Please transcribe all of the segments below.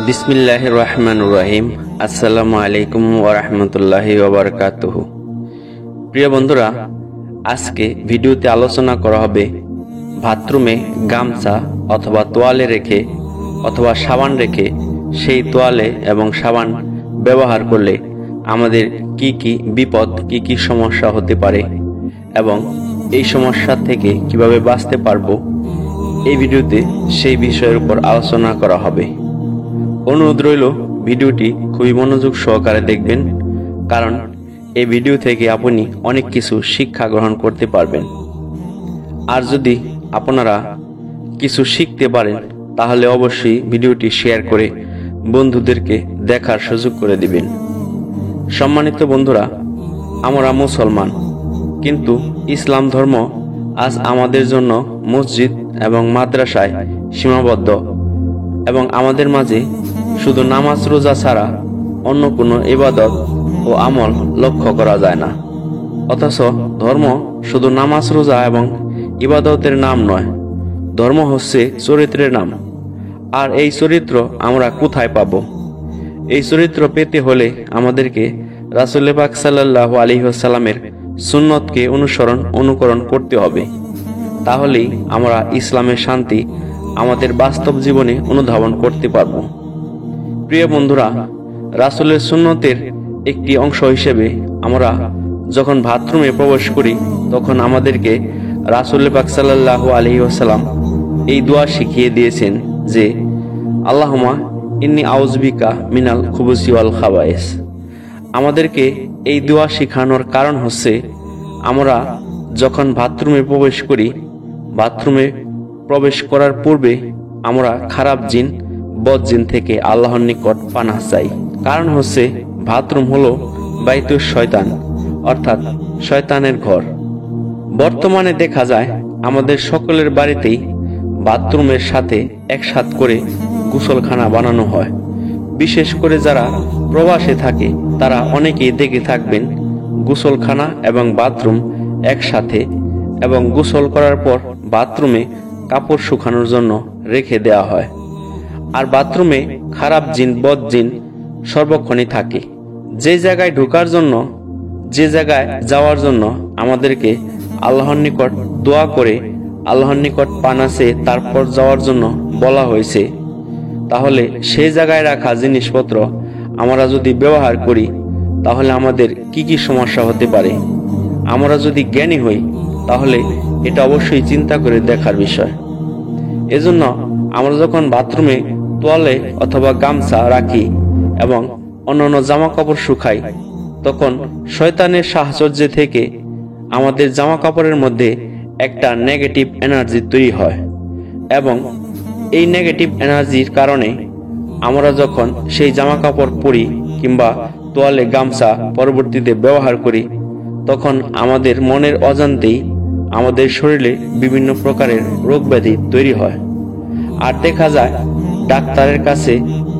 বিসমিল্লাহির রহমানির রহিম। আসসালামু আলাইকুম ওয়া রাহমাতুল্লাহি ওয়া বারাকাতুহু। প্রিয় বন্ধুরা, আজকে ভিডিওতে আলোচনা করা হবে বাথরুমে গামছা অথবা তোয়ালে রেখে অথবা সাবান রেখে সেই তোয়ালে এবং সাবান ব্যবহার করলে আমাদের কি কি বিপদ, কি কি সমস্যা হতে পারে এবং এই সমস্যা থেকে কিভাবে বাঁচতে পারবো, এই ভিডিওতে সেই বিষয়ের উপর আলোচনা করা হবে। অনুরোধ রইল ভিডিওটি খুবই মনোযোগ সহকারে দেখবেন, কারণ এই ভিডিও থেকে আপনি অনেক কিছু শিক্ষা গ্রহণ করতে পারবেন। আর যদি আপনারা কিছু শিখতে পারেন তাহলে অবশ্যই ভিডিওটি শেয়ার করে বন্ধুদেরকে দেখার সুযোগ করে দিবেন। সম্মানিত বন্ধুরা, আমরা মুসলমান, কিন্তু ইসলাম ধর্ম আজ আমাদের জন্য মসজিদ এবং মাদ্রাসায় সীমাবদ্ধ এবং আমাদের মাঝে শুধু নামাজ রোজা ছাড়া অন্য কোনো ইবাদত ও আমল লক্ষ্য করা যায় না। অথচ ধর্ম শুধু নামাজ রোজা এবং ইবাদতের নাম নয়, ধর্ম হচ্ছে চরিত্রের নাম। আর এই চরিত্র আমরা কোথায় পাব? এই চরিত্র পেতে হলে আমাদেরকে রাসূল পাক সাল্লাল্লাহু আলাইহি ওয়াসাল্লামের সুন্নতকে অনুকরণ করতে হবে। তাহলেই আমরা ইসলামের শান্তি আমাদের বাস্তব জীবনে অনুধাবন করতে পারব। প্রিয় বন্ধুরা, রাসূলের সুন্নতের একটি অংশ হিসেবে আমরা যখন বাথরুমে প্রবেশ করি তখন আমাদেরকে রাসূল পাক সাল্লাল্লাহু আলাইহি ওয়াসাল্লাম এই দোয়া শিখিয়ে দিয়েছেন যে, আল্লাহুম্মা ইন্নী আউযু বিকা মিনাল খুবুসি ওয়াল খাবায়েস। আমাদেরকে এই দোয়া শেখানোর কারণ হচ্ছে, আমরা যখন বাথরুমে প্রবেশ করি, বাথরুমে প্রবেশ করার পূর্বে আমরা খারাপ জিন, বদ জিন থেকে আল্লাহর নিকট পানাহ চাই। কারণ হচ্ছে বাথরুম হলো বাইতুশ শয়তান, অর্থাৎ শয়তানের ঘর। বর্তমানে দেখা যায় আমাদের সকলের বাড়িতেই বাথরুমের সাথে একসাথ করে গোসলখানা বানানো হয়। বিশেষ করে যারা প্রবাসে থাকে তারা অনেকেই দেখে থাকবেন গোসলখানা এবং বাথরুম একসাথে, এবং গোসল করার পর বাথরুমে কাপড় শুকানোর জন্য রেখে দেওয়া হয়। আর বাথরুমে খারাপ জিন, বদ জিন সর্বক্ষণই থাকে। যে জায়গায় ঢোকার জন্য, যে জায়গায় যাওয়ার জন্য আমাদেরকে আল্লাহর নিকট দোয়া করে আল্লাহর নিকট পানাহ চেয়ে তারপর যাওয়ার জন্য বলা হয়েছে, তাহলে সেই জায়গায় রাখা জিনিসপত্র আমরা যদি ব্যবহার করি তাহলে আমাদের কি কি সমস্যা হতে পারে। আমরা যদি জ্ঞানী হই তাহলে এটা অবশ্যই চিন্তা করে দেখার বিষয়। এজন্য আমরা যখন বাথরুমে তোয়ালে অথবা গামছা রাখি এবং অন্যান্য জামা কাপড় শুকাই, তখন শয়তানের সাহচর্য থেকে আমাদের জামা কাপড়ের মধ্যে একটা নেগেটিভ এনার্জি তৈরি হয়, এবং এই নেগেটিভ এনার্জির কারণে আমরা যখন সেই জামা কাপড় পরি কিংবা তোয়ালে গামছা পরবর্তীতে ব্যবহার করি, তখন আমাদের মনের অজান্তেই আমাদের শরীরে বিভিন্ন প্রকারের রোগ ব্যাধি তৈরি হয়। আর দেখা যায় ডাক্তারের কাছে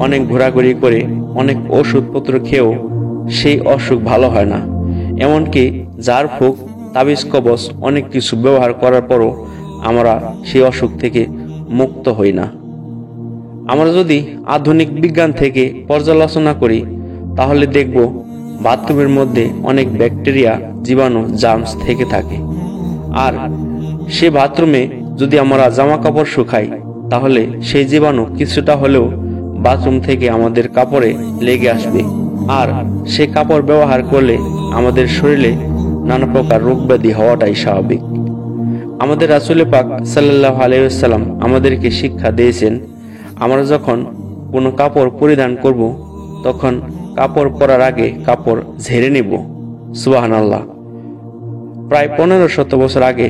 অনেক ঘোরাঘুরি করে, অনেক ওষুধপত্র খেয়েও সেই অসুখ ভালো হয় না। এমনকি ঝাড় ফুঁক, তাবিজ কবচ অনেক কিছু ব্যবহার করার পরও আমরা সেই অসুখ থেকে মুক্ত হই না। আমরা যদি আধুনিক বিজ্ঞান থেকে পর্যালোচনা করি তাহলে দেখব বাথরুমের মধ্যে অনেক ব্যাকটেরিয়া, জীবাণু, জার্মস থেকে থাকে। আর সে বাথরুমে যদি আমরা জামা কাপড় শুকাই তাহলে সেই জীবাণু কিছুটা হলেও বাথরুম থেকে আমাদের কাপড়ে লেগে আসবে, আর সে কাপড় ব্যবহার করলে আমাদের শরীরে নানা প্রকার রোগ ব্যাধি হওয়াটাই স্বাভাবিক। আমাদের রাসূল পাক সাল্লাল্লাহু আলাইহি ওয়াসাল্লাম আমাদেরকে শিক্ষা দিয়েছেন, আমরা যখন কোনো কাপড় পরিধান করব তখন কাপড় পরার আগে কাপড় ঝেড়ে নেব। সুবহানাল্লাহ। প্রায় 1500 বছর আগে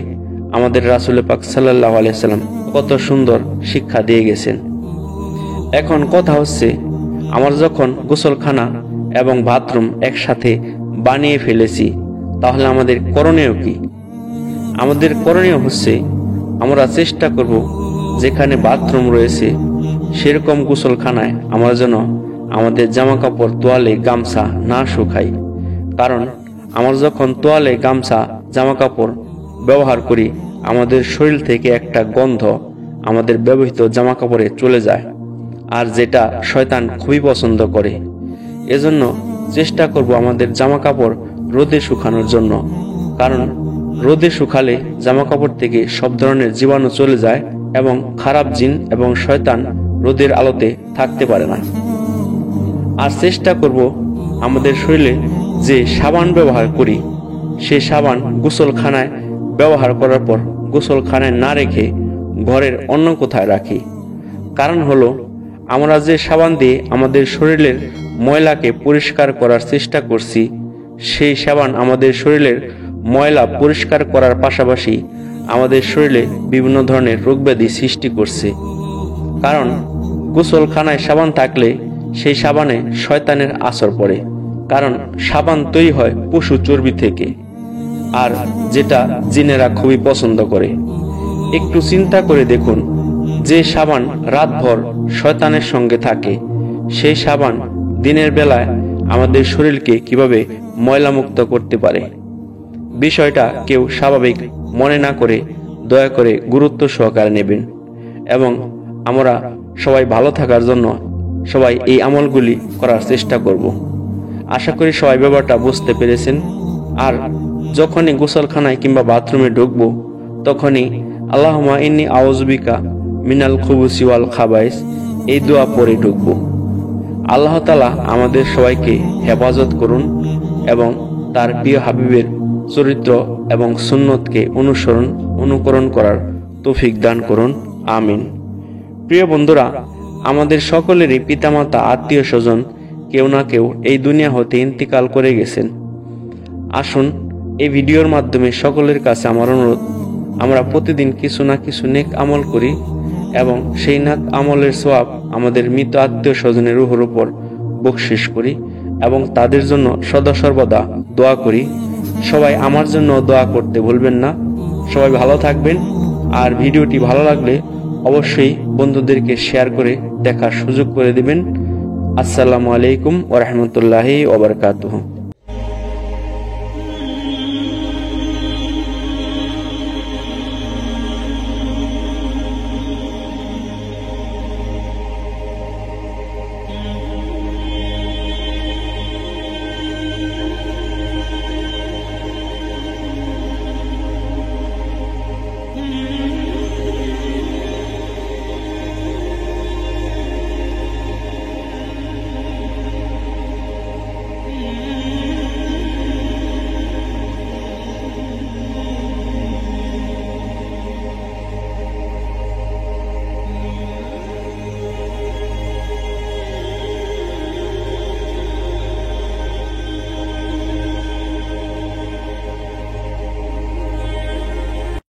আমাদের রাসূল পাক সাল্লাল্লাহু আলাইহি ওয়াসাল্লাম কত সুন্দর শিক্ষা দিয়ে গেছেন। এখন কথা হচ্ছে, আমরা যখন গোসলখানা এবং বাথরুম একসাথে বানিয়ে ফেলেছি তাহলে আমাদের করণীয় কি? আমাদের করণীয় হচ্ছে, আমরা চেষ্টা করব যেখানে বাথরুম রয়েছে সেরকম গোসলখানায় আমরা যেন আমাদের জামা কাপড়, তোয়ালে, গামছা না শুকাই। কারণ আমরা যখন তোয়ালে, গামছা, জামা কাপড় ব্যবহার করি আমাদের শরীর থেকে একটা গন্ধ আমাদের ব্যবহৃত জামা কাপড়ে চলে যায়, আর যেটা শয়তান খুবই পছন্দ করে। এজন্য চেষ্টা করব আমাদের জামা কাপড় রোদে শুকানোর জন্য, কারণ রোদে শুকালে জামা কাপড় থেকে সব ধরনের জীবাণু চলে যায় এবং খারাপ জিন এবং শয়তান রোদের আলোতে থাকতে পারে না। আর চেষ্টা করব আমাদের শরীরে যে সাবান ব্যবহার করি সেই সাবান গোসলখানায় ব্যবহার করার পর গোসলখানায় না রেখে ঘরের অন্য কোথায় রাখি। কারণ হলো আমরা যে সাবান দিয়ে আমাদের শরীরের ময়লাকে পরিষ্কার করার চেষ্টা করছি, সেই সাবান আমাদের শরীরের ময়লা পরিষ্কার করার পাশাপাশি আমাদের শরীরে বিভিন্ন ধরনের রোগব্যাধি সৃষ্টি করছে। কারণ গোসলখানায় সাবান থাকলে সেই সাবানে শয়তানের আসর পড়ে, কারণ সাবান তৈরি হয় পশু চর্বি থেকে, আর যেটা জিনেরা খুবই পছন্দ করে। একটু চিন্তা করে দেখুন, যে সাবান রাতভর শয়তানের সঙ্গে থাকে সেই সাবান দিনের বেলায় আমাদের শরীরকে কিভাবে ময়লামুক্ত করতে পারে। বিষয়টা কেউ স্বাভাবিক মনে না করে দয়া করে গুরুত্ব সহকারে নেবেন এবং আমরা সবাই ভালো থাকার জন্য সবাই এই আমলগুলি করার চেষ্টা করব। আশা করি সবাই ব্যাপারটা বুঝতে পেরেছেন। আর যখনই গোসলখানায় কিংবা বাথরুমে ঢুকবো তখনই আল্লাহুম্মা ইন্নী আউযুবিকা মিনাল খুবুসি ওয়াল খাবাইস এই দোয়া পড়ে ঢুকবো। আল্লাহ তাআলা আমাদের সবাইকে হেফাজত করুন এবং তার প্রিয় হাবিবের চরিত্র এবং সুন্নতকে অনুকরণ করার তৌফিক দান করুন, আমিন। প্রিয় বন্ধুরা, আমাদের সকলেরই পিতামাতা আত্মীয় স্বজন কেউ না কেউ এই দুনিয়া হতে ইন্তিকাল করে গেছেন। আসুন এই ভিডিওর মাধ্যমে সকলের কাছে আমার অনুরোধ, আমরা প্রতিদিন কিছু না কিছু নেক আমল করি এবং সেই নেক আমলের সওয়াব আমাদের মৃত আত্মীয় স্বজনের রূহের উপর বকশিশ করি এবং তাদের জন্য সদা সর্বদা দোয়া করি। সবাই আমার জন্য দোয়া করতে ভুলবেন না। সবাই ভালো থাকবেন। আর ভিডিওটি ভালো লাগলে অবশ্যই বন্ধুদেরকে শেয়ার করে দেখার সুযোগ করে দিবেন। আসসালামু আলাইকুম ওয়া রাহমাতুল্লাহি ওয়া বারাকাতুহু।